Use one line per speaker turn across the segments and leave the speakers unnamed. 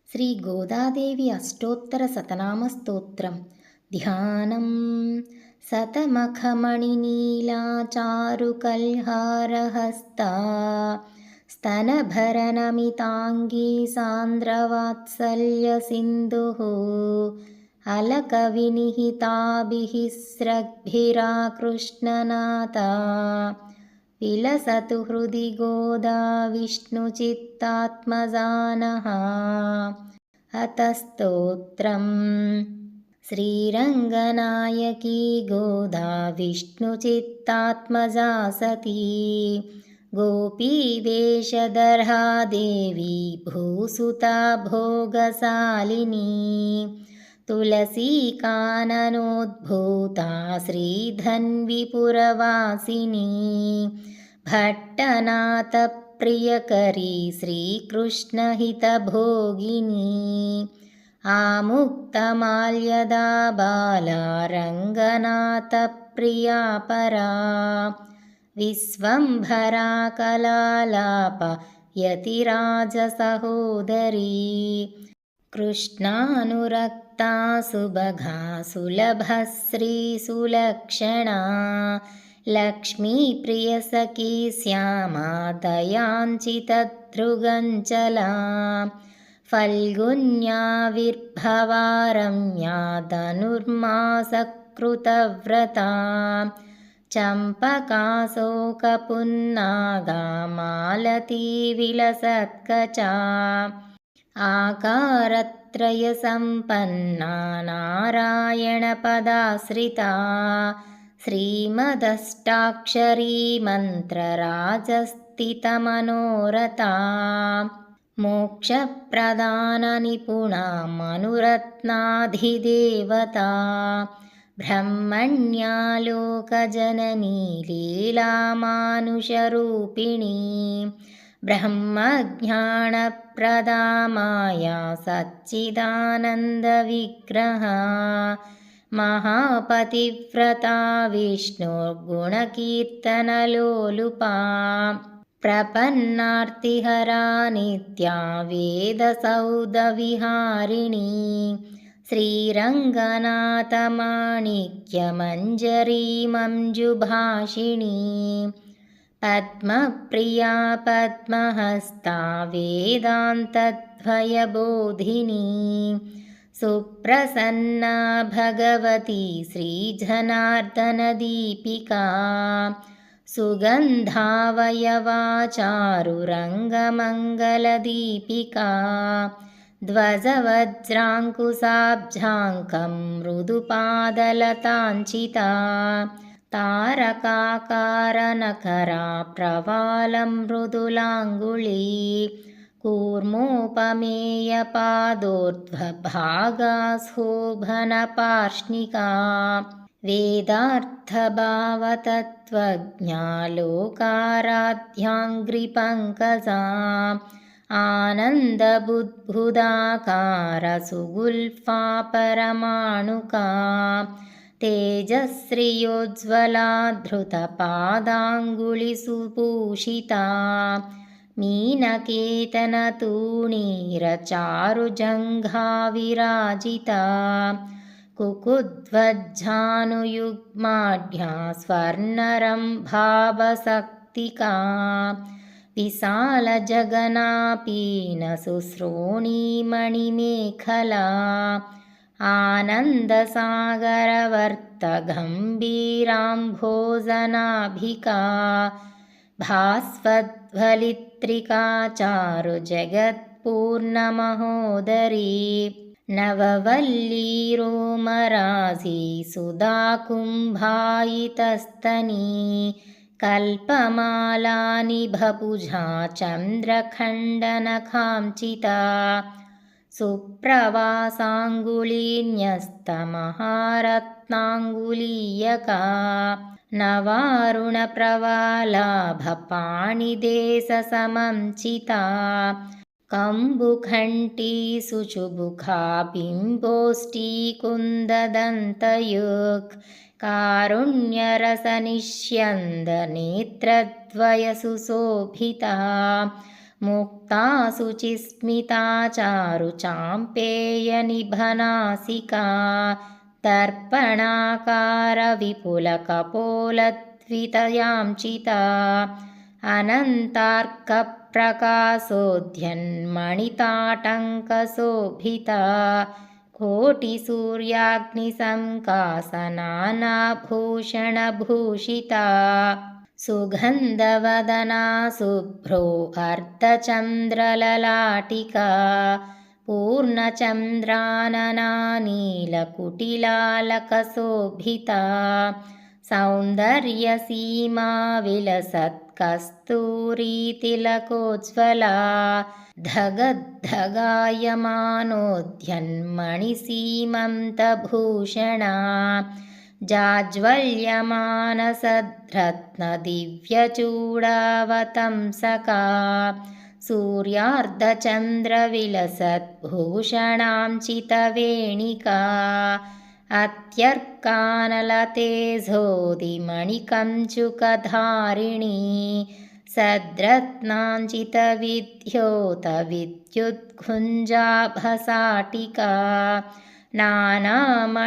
శ్రీ గోదాదేవి అష్టోత్తర శతనామస్తోత్రం ధ్యానం. శతమఖమణినీలాచారుకల్హారహస్తా స్తనభరనమితాంగీ సాంద్రవాత్సల్యసింధుః అలకవినిహితాభిః స్రగ్భిరాకృష్ణనాథా విలసతు హృది గోదా విష్ణుచిత్తాత్మజానః. అతస్తోత్రం. శ్రీరంగనాయకీ గోదా విష్ణుచిత్తాత్మజా సతీ గోపీవేషధరా దేవీ భూసుతా భోగశాలినీ తులసీకాననోద్భూతా శ్రీధన్విపురవాసినీ భట్టనాథప్రియకరీ శ్రీకృష్ణహితభోగినీ ఆముక్తమాల్యదా బాలా రంగనాథప్రియా పరా విశ్వంభరా కలాలాప యతిరాజసహోదరీ కృష్ణానురక్తా సుభగా సులభశ్రీసులక్షణా లక్ష్మీప్రియసఖీ శ్యామా దయాంచితధృగంచలా ఫల్గున్యావిర్భవా రమ్యా ధనుర్మాసకృతవ్రతా చంపకాశోకపున్నాగా మాలతీ విలసత్కచా ఆకారత్రయసంపన్నా నారాయణపదాశ్రితా శ్రీమదష్టాక్షరీ మంత్రరాజస్థితమనోరథా మోక్షప్రదాననిపుణా మనురత్నాధిదేవతా బ్రహ్మణ్యాలోకజననీ లీలామానుషరూపిణీ బ్రహ్మజ్ఞానప్రదా మాయా సచ్చిదానందవిగ్రహా మహాపతివ్రతా విష్ణుర్గుణకీర్తనలోలుపా ప్రపన్నార్తిహరా నిత్యా వేదసౌధవిహారిణీ శ్రీరంగనాథమాణిక్యమంజరీ మంజుభాషిణీ పద్మప్రియా పద్మహస్తా వేదాంతద్వయబోధినీ సుప్రసన్నా భగవతి శ్రీజనార్దనదీపికా సుగంధావయవాచారురంగమంగళదీపికా ధ్వజవజ్రాంకుశాబ్జాంకం మృదుపాదలతాంచితా తారకాకారనకరా ప్రవాలం మృదులాంగుళీ కూర్మోపమేయపాదోర్ధ్వభాగా శోభనపార్ష్ణికా వేదార్థభావతత్వజ్ఞాలోకారాధ్యాంఘ్రిపంకజా ఆనందబుద్భుదాకార సుగుల్ఫా పరమాణుకా తేజశ్రియోజ్వలా ధృతపాదాంగుళిసుభూషితా మీనకేతనతూణీరచారుజంఘా విరాజితా కుకుధ్వజ్జానుయుగ్మాఢ్యా స్వర్ణరంభావసక్తికా విశాలజగనాపీనసుశ్రోణీమణిమేఖలా ఆనందసాగరవర్తగంభీరాంభోజనాభికా భాస్వద్వలిత్రికా చారుజగత్పూర్ణమహోదరీ నవవల్లీరోమరాజీ సుధాకుంభాయితస్తనీ కల్పమాలానిభభుజా చంద్రఖండనఖాంచితా సుప్రవాసాంగుళీన్యస్తమహారత్నాంగులీయకా నవారుణప్రవాలాభపాణిదేశసమంచితా కంబుఖంటీ శుచుబుఖా బింబోష్ఠీకుందదంతయుక్ కారుణ్యరసనిష్యంద నేత్రద్వయ సుశోభితా मुक्ता शुचिस्मिता चारुचाम्पेयनिभनासिका दर्पणाकारविपुलकपोलद्वितयाञ्चिता अनन्तार्कप्रकाशोद्यन्मणिताटङ्कशोभिता कोटिसूर्याग्निसङ्कासनानाभूषणभूषिता सुगन्धवदना शुभ्रो अर्धचन्द्रललाटिका पूर्णचन्द्रानना नीलकुटिलालकशोभिता सौन्दर्यसीमा विलसत्कस्तूरीतिलकोज्ज्वला धगद्धगायमानोद्यन्मणिसीमन्तभूषणा जाज्वल्यमानसद्रत्नदिव्यचूडावतंसका सूर्यार्धचन्द्रविलसद्भूषणाञ्चितवेणिका अत्यर्कानलतेजोदिमणिकञ्चुकधारिणी सद्रत्नाञ्चितविद्योतविद्युद्गुञ्जाभसाटिका नानामणिगणाकीर्ण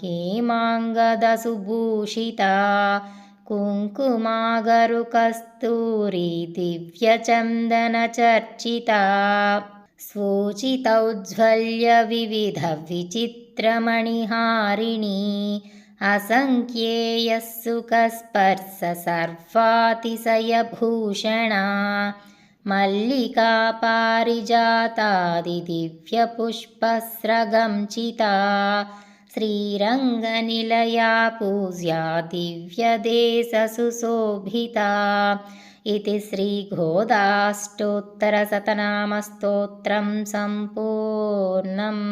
हेमाङ्गदसुभूषिता कुङ्कुमागरुकस्तूरी दिव्यचन्दनचर्चिता स्वोचितौज्ज्वल्यविविधविचित्रमणिहारिणी असङ्ख्येयः सुखस्पर्शसर्वातिशयभूषणा मल्लिका पारिजातादिदिव्यपुष्पस्रगंचिता श्रीरङ्गनिलया पूज्या दिव्यदेशसुशोभिता इति श्रीगोदाष्टोत्तरशतनामस्तोत्रं सम्पूर्णम्।